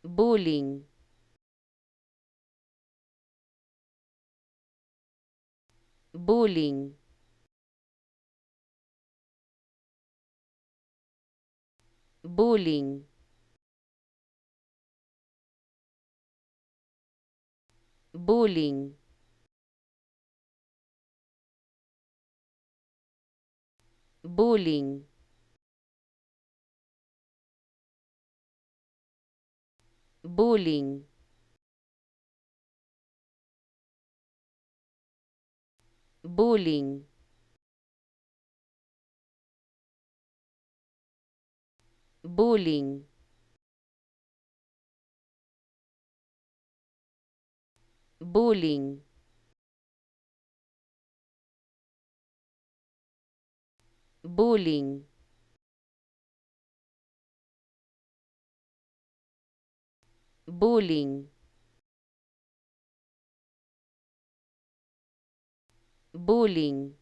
bowling, bowling, bowling, bowling, bowling, bowling, bowling, bowling, bowling, bowling, bowling, bowling,